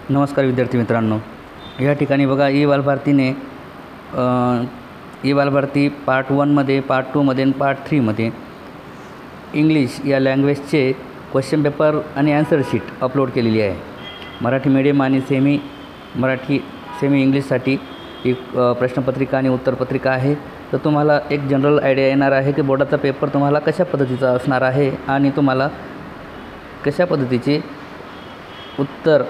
नमस्कार विद्यार्थी मित्रांनो, या ठिकाणी बघा ई बालभारतीने ई बालभारती पार्ट 1मध्ये, पार्ट 2मध्ये आणि पार्ट 3मध्ये इंग्लिश या लँग्वेजचे क्वेश्चन पेपर आणि ॲन्सर शीट अपलोड केलेली आहे. मराठी मीडियम आणि सेमी इंग्लिशसाठी एक प्रश्नपत्रिका आणि उत्तरपत्रिका आहे. तर तुम्हाला एक जनरल आयडिया येणार आहे की बोर्डाचा पेपर तुम्हाला कशा पद्धतीचा असणार आहे आणि तुम्हाला कशा पद्धतीचे उत्तर,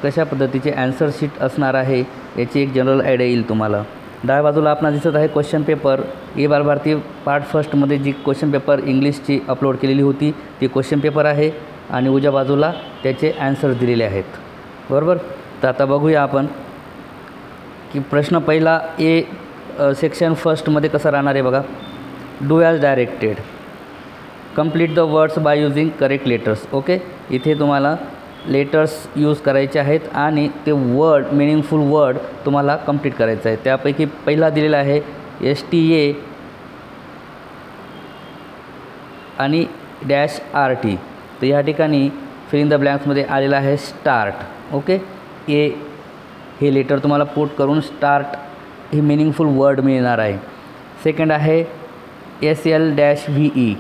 कशा पद्धतीचे ॲन्सर शीट असणार आहे याची एक जनरल आयडिया येईल तुम्हाला. डाव्या बाजूला आपणास दिसत आहे question paper. E Balbharati part फर्स्टमध्ये जी क्वेश्चन पेपर इंग्लिशची अपलोड केलेली होती ती क्वेश्चन पेपर आहे आणि उजव्या बाजूला त्याचे ॲन्सर्स दिलेले आहेत, बरोबर. तर आता बघूया आपण की प्रश्न पहिला ए सेक्शन फर्स्टमध्ये कसा राहणार आहे बघा. Do as directed, complete the words by using correct letters. Okay, इथे तुम्हाला लेटर्स यूज करायचे आहेत आणि ते वर्ड, मिनिंगफुल वर्ड तुम्हाला कंप्लीट करायचं आहे. त्यापैकी पहिला दिलेला आहे STA आणि -RT. तर या ठिकाणी फिल इन द ब्लँक्समध्ये आलेला आहे स्टार्ट. ओके, ए हे लेटर तुम्हाला पुट करून स्टार्ट ही मिनिंगफुल वर्ड मिळणार आहे. सेकंड आहे SL-VE,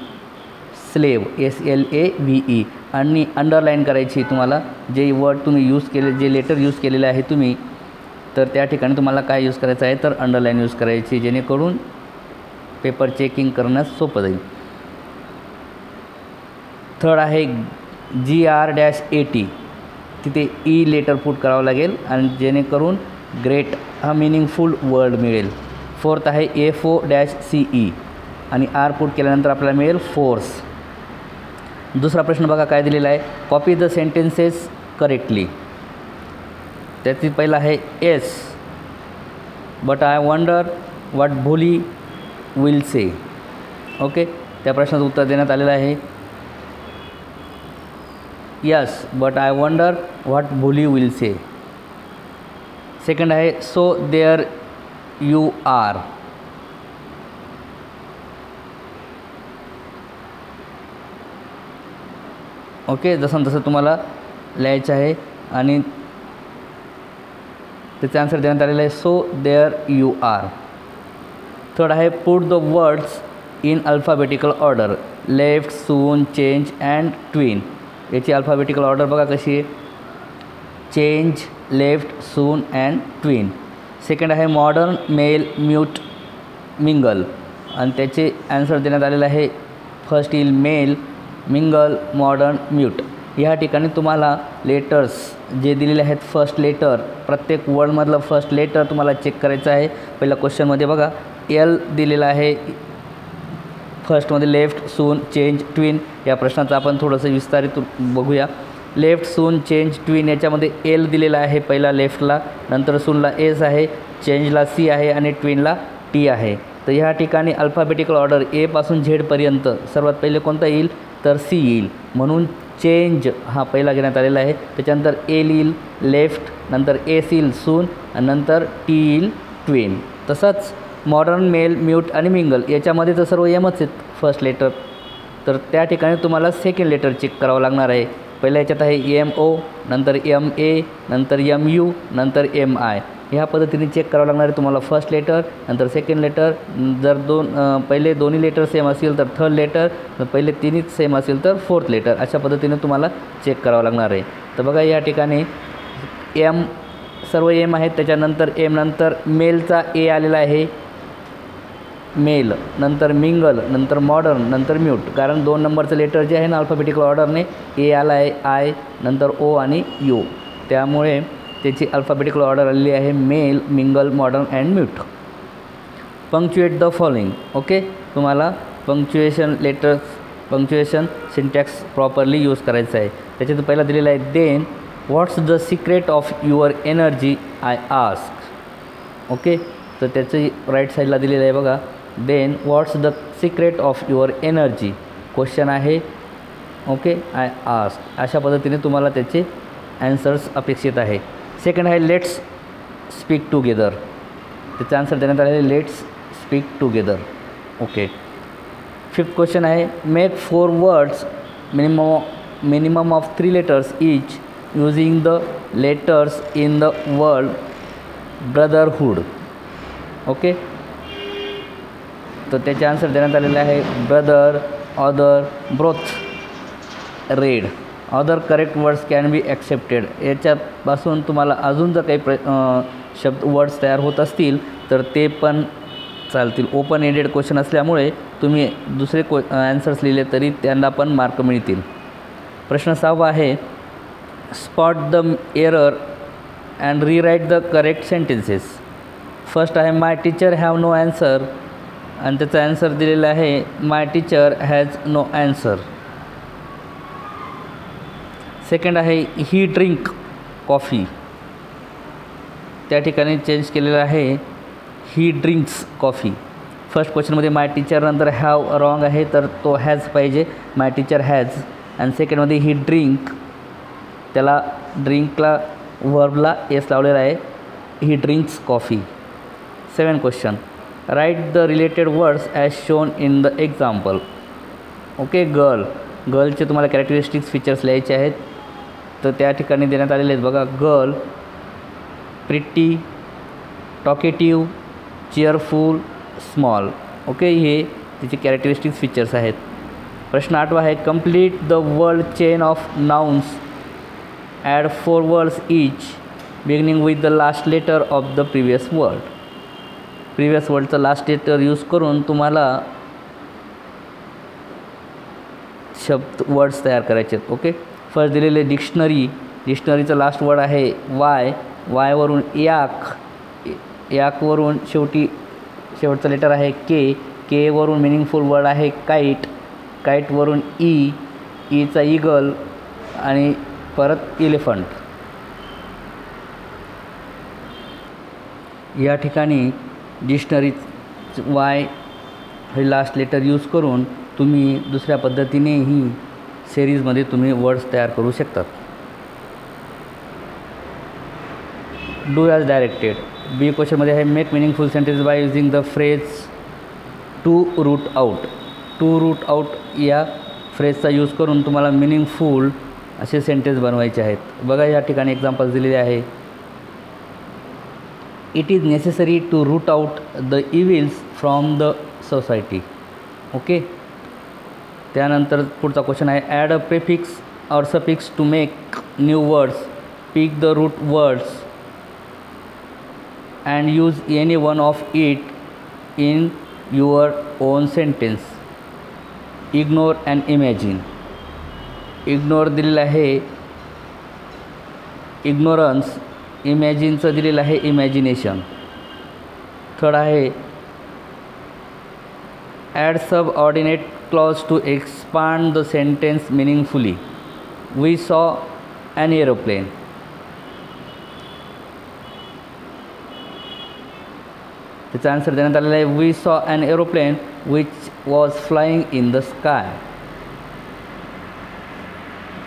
स्लेव, SLAVE, आणि अंडरलाईन करायची तुम्हाला जे वर्ड तुम्ही यूज केले, जे लेटर यूज केलेले आहे तुम्ही, तर त्या ठिकाणी तुम्हाला काय यूज करायचं आहे तर अंडरलाईन यूज करायची, जेणेकरून पेपर चेकिंग करण्यास सोपं जाईल. थर्ड आहे GR-AT, तिथे ई लेटर पुट करावं लागेल आणि जेणेकरून ग्रेट हा मिनिंगफुल वर्ड मिळेल. फोर्थ आहे FO-CE आणि आर पुट केल्यानंतर आपल्याला मिळेल फोर्स. दुसरा प्रश्न बघा काय दिलेला आहे. Copy the sentences correctly. त्यातील पहिला आहे yes, but I wonder what Bholi will say. Okay, त्या प्रश्नाचं उत्तर देण्यात आलेलं आहे yes, but I wonder what Bholi will say. Second आहे so there you are. Okay, जसं तसं तुम्हाला लिहायचं आहे आणि त्याचे आन्सर देण्यात आलेलं आहे so there you are. Third आहे put the words in alphabetical order, left, soon, change and twin. याची अल्फाबेटिकल ऑर्डर बघा कशी आहे. Change, left, soon and twin. Second आहे मॉडर्न, मेल, म्यूट, मिंगल, आणि त्याचे आन्सर देण्यात आलेलं आहे फर्स्ट येईल मेल, मिंगल, मॉडर्न, म्यूट. ह्या ठिकाणी तुम्हाला लेटर्स जे दिलेले आहेत, फर्स्ट लेटर, प्रत्येक वर्डमधलं फर्स्ट लेटर तुम्हाला चेक करायचं आहे. पहिल्या क्वेश्चनमध्ये बघा L दिलेला आहे फर्स्टमध्ये, लेफ्ट, सून, चेंज, ट्विन. या प्रश्नाचं आपण थोडंसं विस्तारित बघूया. लेफ्ट, सून, चेंज, ट्विन याच्यामध्ये L दिलेला आहे पहिला लेफ्टला, नंतर सूनला S आहे, चेंजला C आहे आणि ट्विनला T आहे. तर ह्या ठिकाणी अल्फाबेटिकल ऑर्डर A पासून Z पर्यंत सर्वात पहिले कोणता येईल तर C येईल, म्हणून चेंज हा पहिला घेण्यात आलेला आहे. त्याच्यानंतर L येईल लेफ्ट, नंतर S येईल सून आणि नंतर T येईल ट्विन. तसंच मॉडर्न, मेल, म्यूट आणि मिंगल याच्यामध्ये तर सर्व एमच आहेत फर्स्ट लेटर. तर त्या ठिकाणी तुम्हाला सेकंड लेटर चेक करावं लागणार आहे. पहिल्या याच्यात आहे MO, नंतर MA, नंतर MU, नंतर MI. ह्या पद्धतीने चेक करावं लागणार आहे तुम्हाला फर्स्ट लेटर, नंतर सेकंड लेटर. जर पहिले दोन्ही लेटर सेम असतील तर थर्ड लेटर, पहिले तिन्हीच सेम असेल तर फोर्थ लेटर. अशा पद्धतीने तुम्हाला चेक करावं लागणार आहे. तर बघा या ठिकाणी M सर्व M आहेत, त्याच्यानंतर M नंतर मेलचा A आलेला आहे, मेल, नंतर मिंगल, नंतर मॉडर्न, नंतर म्यूट. कारण 2 नंबरचं लेटर जे आहे ना अल्फाबेटिकल ऑर्डरने A आला आहे, I, नंतर O आणि U, त्यामुळे त्याची अल्फाबेटिकल ऑर्डर आलेली आहे mail, mingle, modern and mute. Punctuate the following. Okay, तुम्हाला punctuation letters, punctuation syntax properly use करायचं आहे. त्याच्यात पहिला दिलेला आहे then what's the secret of your energy I ask. Okay, तर त्याची राईट साईडला दिलेलं आहे बघा, then what's the secret of your energy, question आहे. Okay, I ask. अशा पद्धतीने तुम्हाला त्याचे ॲन्सर्स अपेक्षित आहे. सेकंड आहे लेट्स स्पीक टुगेदर. त्याचा आन्सर देण्यात आलेला let's speak together. Okay, fifth question आहे make 4 words minimum of 3 letters each using the letters in the word brotherhood. Okay, तर त्याचे आन्सर देण्यात आलेले आहे brother, other, broth, red. Other correct words can be accepted. याच्यापासून तुम्हाला अजून जर काही शब्द वर्ड्स तयार होत असतील तर ते पण चालतील. ओपन एंडेड क्वेश्चन असल्यामुळे तुम्ही दुसरे ॲन्सर्स लिहिले तरी त्यांना पण मार्क मिळतील. प्रश्न 6 आहे, spot the error and rewrite the correct sentences. First आहे my teacher have no answer, आणि त्याचा ॲन्सर दिलेला आहे my teacher has no answer. Second आहे ही ड्रिंक कॉफी, त्या ठिकाणी चेंज केलेलं आहे ही ड्रिंक्स कॉफी. फर्स्ट क्वेश्चनमध्ये माय टीचर नंतर हॅव रॉंग आहे, तर तो हॅज पाहिजे, माय टीचर हॅज. आणि सेकंडमध्ये ही ड्रिंक, त्याला ड्रिंकला वर्बला एस लावलेला आहे, he drinks coffee. 7 question, write the related words as shown in the example. Okay, गर्लचे तुम्हाला कॅरेक्टरिस्टिक्स फीचर्स लिहायचे आहेत, तर त्या ठिकाणी देण्यात आलेले आहेत बघा. Girl pretty, talkative, cheerful, small. Okay, हे तिचे कॅरेक्टरिस्टिक्स फीचर्स आहेत. प्रश्न 8 आहे, complete the word chain of nouns, add 4 words each beginning with the last letter of the previous word. Previous वर्डचं लास्ट लेटर यूज करून तुम्हाला शब्द वर्ड्स तयार करायचे आहेत. ओके, फर्स्ट दिलेले डिक्शनरी, डिक्शनरीचं लास्ट वर्ड आहे वाय, वायवरून याक, याकवरून शेवटचं लेटर आहे के, केवरून मिनिंगफुल वर्ड आहे काईट, काईटवरून ईचा ईगल आणि परत इलेफंट. या ठिकाणी डिक्शनरी वाय हे लास्ट लेटर यूज करून तुम्ही दुसऱ्या पद्धतीनेही सिरीजमध्ये तुम्ही वर्ड्स तयार करू शकतात. Do as directed. बी क्वेश्चनमध्ये आहे make meaningful sentence by using the phrase to root out. To root out या फ्रेजचा यूज करून तुम्हाला मिनिंगफुल असे सेंटेन्स बनवायचे आहेत. बघा या ठिकाणी एक्झाम्पल्स दिलेले आहे. It is necessary to root out the evils from the society. Okay, त्यानंतर पुढचा क्वेश्चन आहे add a prefix or suffix to make new words, pick the root words and use any one of it in your own sentence. Ignore and imagine. Ignore दिलेलं आहे ignorance, इमॅजिनचं दिलेलं आहे imagination. Third आहे add subordinate clause to expand the sentence meaningfully. We saw an aeroplane. त्याचा answer देण्यात आलेला आहे we saw an aeroplane which was flying in the sky.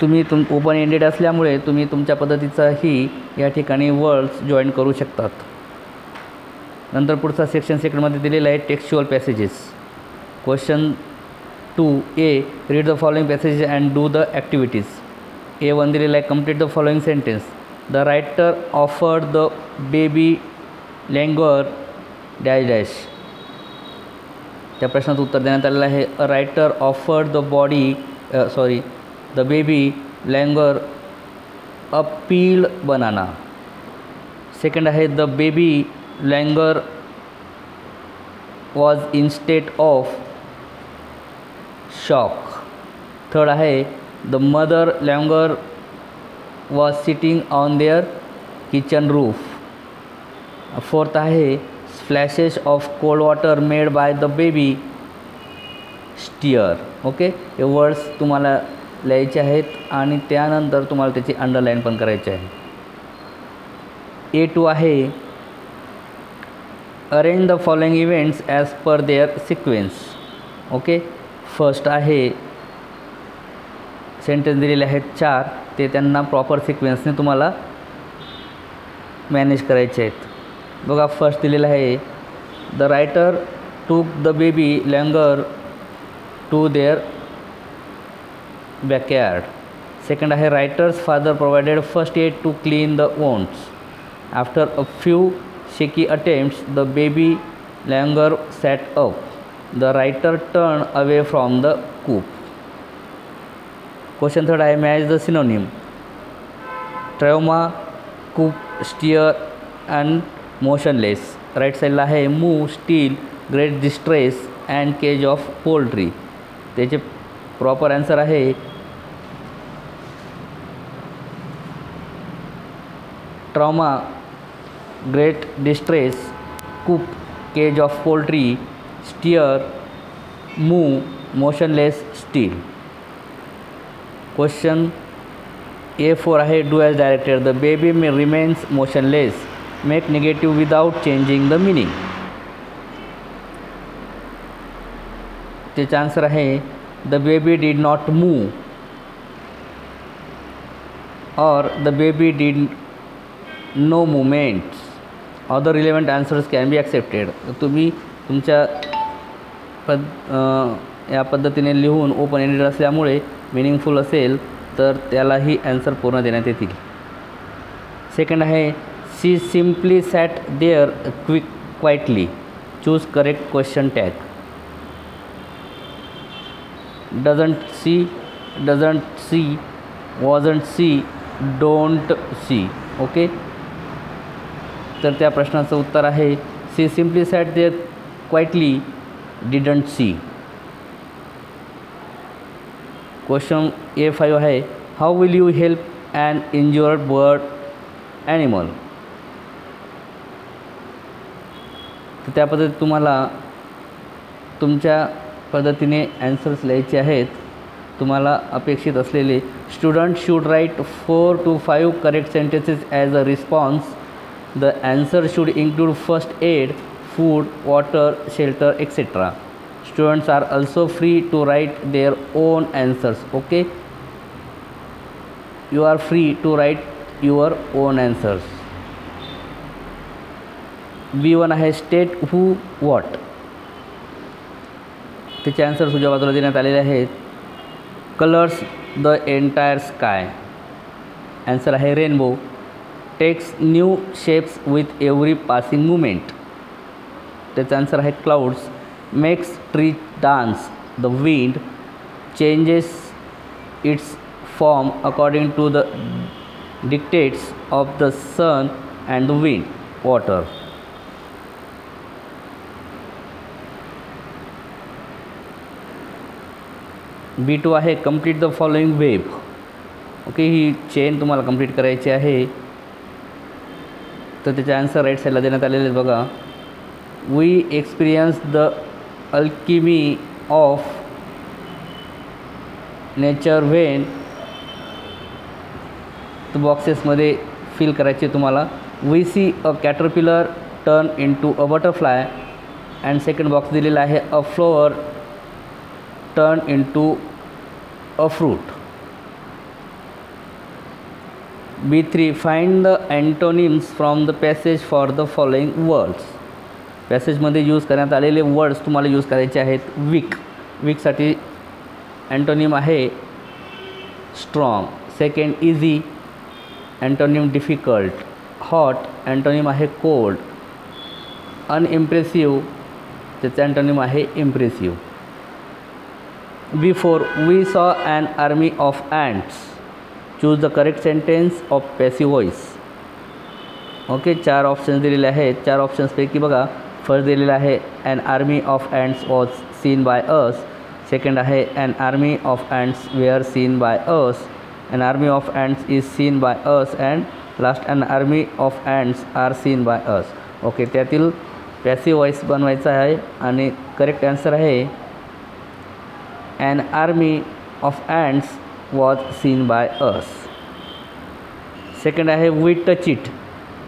तुम्ही ओपन एंडेड असल्यामुळे तुम्ही तुमच्या पद्धतीचाही या ठिकाणी वर्ड्स जॉईन करू शकतात. नंतर पुढचा सेक्शन सेकंडमध्ये दिलेला आहे textual passages. Question 2A, read the following passages and do the activities. A1 दिलेला आहे complete the following sentence. The writer offered the baby langur dash dash. त्या प्रश्नाचं उत्तर देण्यात आलेलं आहे a writer offered the baby langur a peeled banana. Second आहे the baby langur was in state of shock. Third आहे the mother langur was sitting on their kitchen roof. Fourth आहे flashes of cold water made by the baby stir. Okay, हे words तुम्हाला लिहायचे आहेत आणि त्यानंतर तुम्हाला त्याची अंडरलाईन पण करायची आहे. A2 आहे arrange the following events as per their sequence. Okay, first आहे सेंटेन्स दिलेले आहेत 4, ते त्यांना प्रॉपर सिक्वेन्सने तुम्हाला मॅनेज करायचे आहेत. बघा फर्स्ट दिलेलं आहे the writer took the baby langur to their backyard. Second आहे writer's father provided first aid to clean the wounds. After a few shaky attempts, the baby longer sat up. The writer turned away from the coop. Question third आहे match the synonym. Trauma, coop, steer and motionless. Right side ला आहे move, steal, great distress and cage of poultry. त्याचे proper answer आहे trauma, great distress, coop, cage of poultry, stare, move, motionless, still. Question A4 आहे do as directed. The baby may remains motionless. Make negative without changing the meaning. त्याचा answer आहे the baby did not move or the baby did no movements. Other relevant answers can be accepted. तुम्ही तुमच्या या पद्धतीने लिहून open ended असल्यामुळे meaningful असेल तर त्यालाही ॲन्सर पूर्ण देण्यात येतील. सेकंड आहे she simply sat there quietly. Choose correct question tag. Doesn't she, wasn't she, don't she. Okay, तर त्या प्रश्नाचं उत्तर आहे she simply sat there quietly, didn't she. Question A5 आहे how will you help an injured bird animal. तर त्या पद्धतीत तुम्हाला तुमच्या पद्धतीने ॲन्सर्स लिहायचे आहेत. तुम्हाला अपेक्षित असलेले student should write 4 to 5 correct sentences as a response. The answer should include first aid, food, water, shelter etcetera. Students are also free to write their own answers. Okay, you are free to write your own answers. B1 आहे state who what. त्याचे answers उजव्या बाजूला देण्यात आलेले आहेत. Colours the entire sky. Answer आहे rainbow. Takes new shapes with every passing moment. त्याचा answer आहे clouds. Makes tree dance. The wind changes its form according to the dictates of the sun and the wind. Water. B2 आहे complete the following web. Okay, he chain तुम्हाला complete करायची आहे. तर त्याचे answer right साईडला देण्यात आलेले आहेत बघा. We experience the alchemy of nature when. तर बॉक्सेसमध्ये फिल करायचे तुम्हाला. We see a caterpillar turn into a butterfly. And second box दिलेला आहे a flower turn into a fruit. B3 find the antonyms from the passage for the following words. पॅसेजमध्ये use करण्यात आलेले words तुम्हाला use करायचे आहेत. Weak, वीकसाठी antonym आहे strong. Second easy, antonym difficult. Hot, antonym आहे कोल्ड. अनइम्प्रेसिव्ह, त्याचं अँटोनिम आहे impressive. B4 we saw an army of ants. Choose the correct sentence of passive voice. Okay, 4 options दिलेले आहेत. 4 ऑप्शन्सपैकी बघा, फर्स्ट दिलेला आहे an army of ants was seen by us. Second आहे an army of ants were seen by us. An army of ants is seen by us. And last an army of ants are seen by us. Okay, त्यातील passive voice बनवायचा आहे आणि correct answer आहे an army of ants was seen by us. Second आहे we touch it.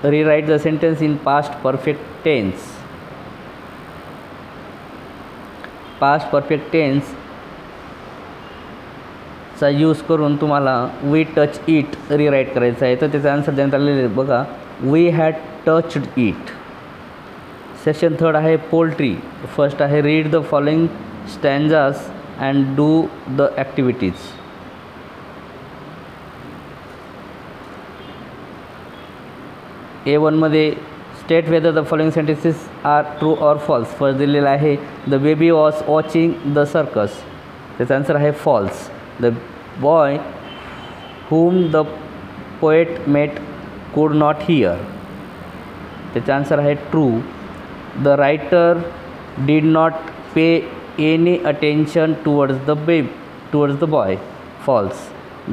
Rewrite the sentence in past perfect tense. Past perfect tense चा use करून तुम्हाला we touch it rewrite करायचं आहे. तर त्याचा आन्सर देण्यात आलेले आहे बघा. We had touched it. Section third आहे पोल्ट्री. फर्स्ट आहे read the following stanzas and do the activities. A1मध्ये state whether the following sentences are true or false. First दिलेला आहे the baby was watching the circus. त्याचा answer आहे false. The boy whom the poet met could not hear. त्याचा answer आहे true. The writer did not pay any attention towards the boy. False.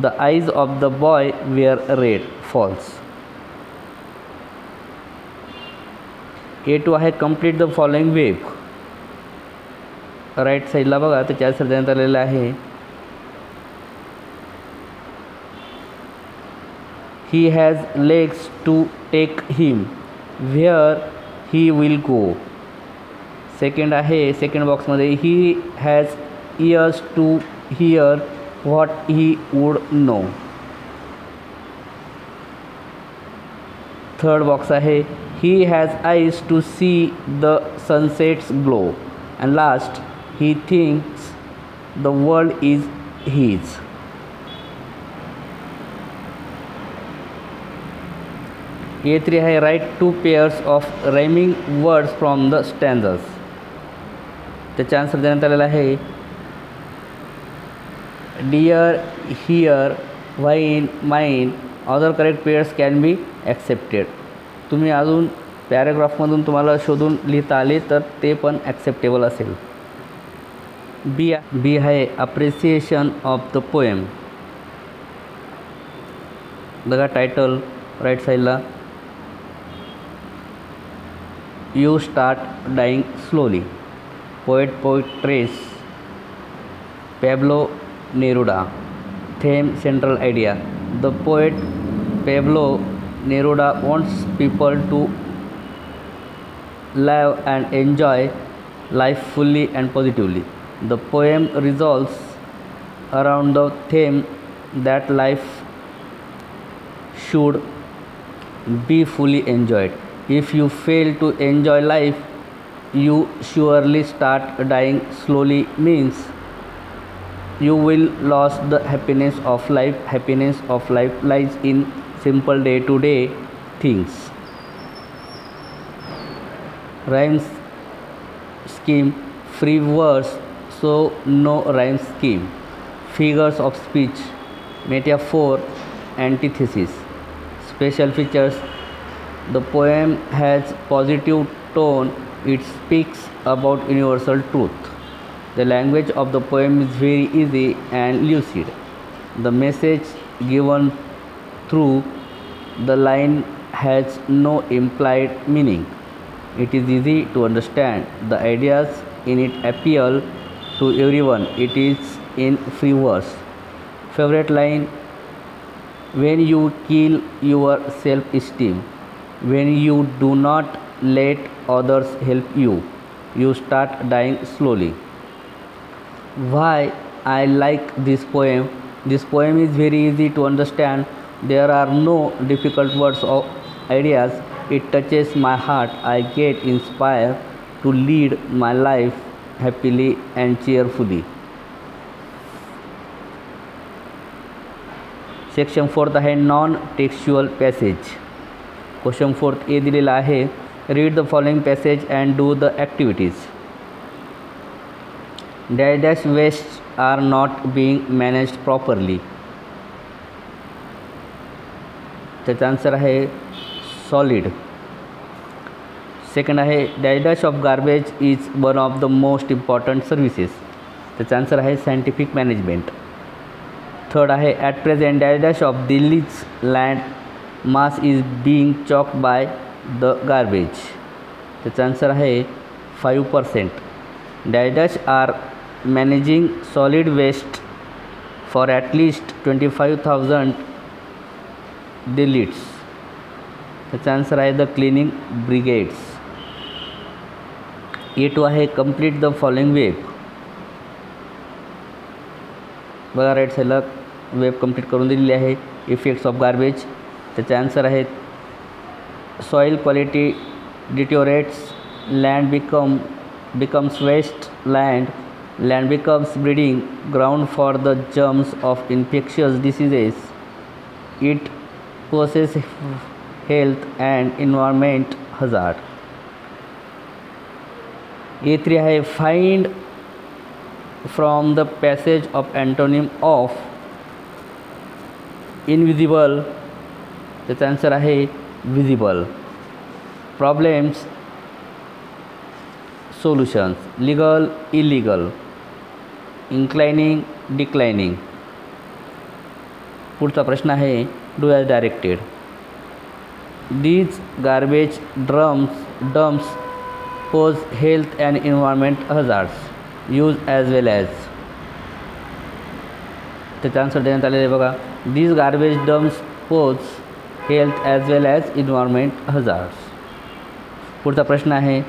The eyes of the boy were red. False. A2 आहे complete the following verb. Right साईडला बघा त्याच्या answer देण्यात आलेला आहे he has legs to take him where he will go. Second आहे second बॉक्समध्ये he has ears to hear what he would know. Third box आहे he has eyes to see the sunsets glow. And last, he thinks the world is his. A3 आहे write two pairs of rhyming words from the stanzas. त्याचा answer देण्यात आलेला आहे dear, here, wine, mine. Other correct pairs can be accepted. तुम्ही अजून पॅराग्राफमधून तुम्हाला शोधून लिहिता आले तर ते पण ॲक्सेप्टेबल असेल. बी आहे अप्रिसिएशन ऑफ द पोएम. बघा टायटल राईट साईडला you start dying slowly. Poetess Pablo Neruda. Theme central idea. The poet Pablo Neruda wants people to live and enjoy life fully and positively. The poem revolves around the theme that life should be fully enjoyed. If you fail to enjoy life, you surely start dying slowly means you will lose the happiness of life. Happiness of life lies in simple day-to-day things. Rhyme scheme free verse so no rhyme scheme. Figures of speech metaphor antithesis. Special features the poem has positive tone. It speaks about universal truth. The language of the poem is very easy and lucid. The message given through the line has no implied meaning. It is easy to understand. The ideas in it appeal to everyone. It is in free verse. Favorite line: when you kill your self-esteem, when you do not let others help you, you start dying slowly. Why I like this poem? This poem is very easy to understand. There are no difficult words or ideas. It touches my heart. I get inspired to lead my life happily and cheerfully. Section 4 आहे non textual passage. Question 4 A दिलेला आहे read the following passage and do the activities. Dash waste are not being managed properly. त्याचा answer आहे solid. Second आहे dash of garbage is one of the most important services. त्याचा answer आहे scientific management. Third आहे at present dash of Delhi's land mass is being choked by the garbage. त्याचा answer आहे 5%. Dash are managing solid waste for at least 25,000 Delhiites. त्याचा answer आहे the cleaning brigades. A2 आहे complete the following web. बघा right साईडला web complete करून दिलेली आहे. Effects of garbage. त्याचे आन्सर आहेत soil quality deteriorates, land becomes waste land becomes breeding ground for the germs of infectious diseases. It health and environment hazard. A3 आहे find from the passage of antonym of invisible, त्याचा answer आहे visible. Problems, solutions, legal, illegal, inclining, declining. पुढचा प्रश्न आहे do as directed. These garbage dumps pose health and environment hazards. Use as well as. त्याचा answer देण्यात आलेला आहे बघा. These garbage dumps pose health as well as environment hazards. पुढचा प्रश्न आहे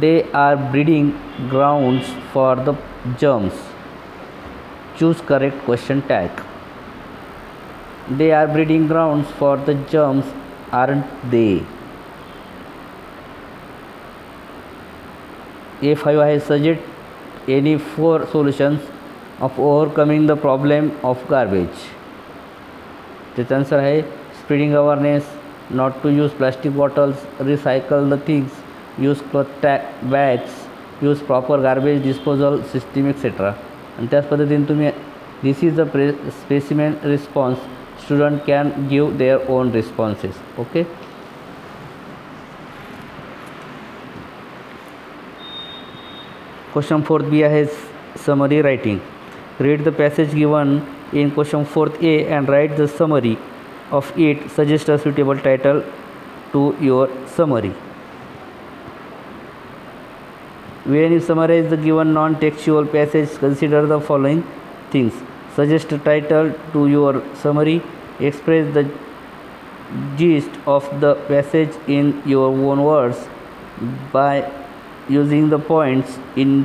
they are breeding grounds for the germs. Choose correct question tag. They are breeding grounds for the germs, aren't they? A5 आहे suggest any 4 solutions of overcoming the problem of garbage. त्याचा answer आहे spreading awareness, not to use plastic bottles, recycle the things, use cloth bags, use proper garbage disposal system etc. आणि त्याच पद्धतीने तुम्ही this is the specimen response, student can give their own responses. Okay. Question 4th B आहे summary writing. Read the passage given in question 4th A and write the summary of it. Suggest a suitable title to your summary. When you summarize the given non-textual passage, consider the following things. Suggest a title to your summary. Express the gist of the passage in your own words by using the points in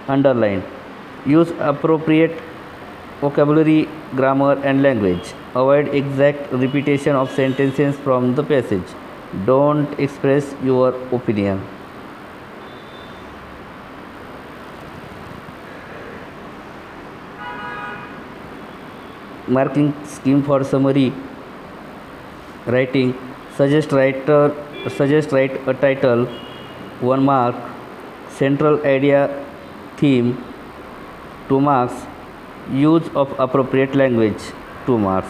underline. Use appropriate vocabulary, grammar and language. Avoid exact repetition of sentences from the passage. Don't express your opinion. Marking scheme for summary writing. Suggest write a title, 1 mark. Central idea, theme, 2 marks. Use of appropriate language, 2 marks.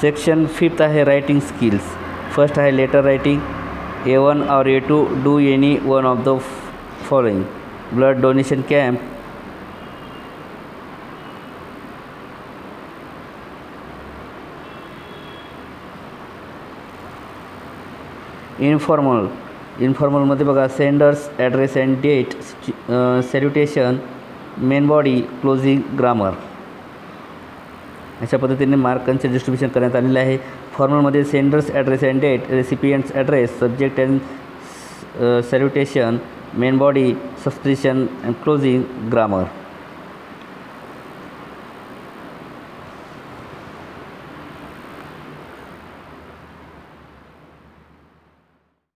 Section 5th आहे writing skills. First आहे letter writing. A1 or A2, do any one of the following. Blood donation camp, informal मध्ये बघा sender's address and date, salutation, main body, closing, grammar. अशा पद्धतीने मार्कांचे distribution करण्यात आलेले आहे. फॉर्मलमध्ये sender's address and date, recipient's address, subject and salutation, main body, subscription and closing, grammar.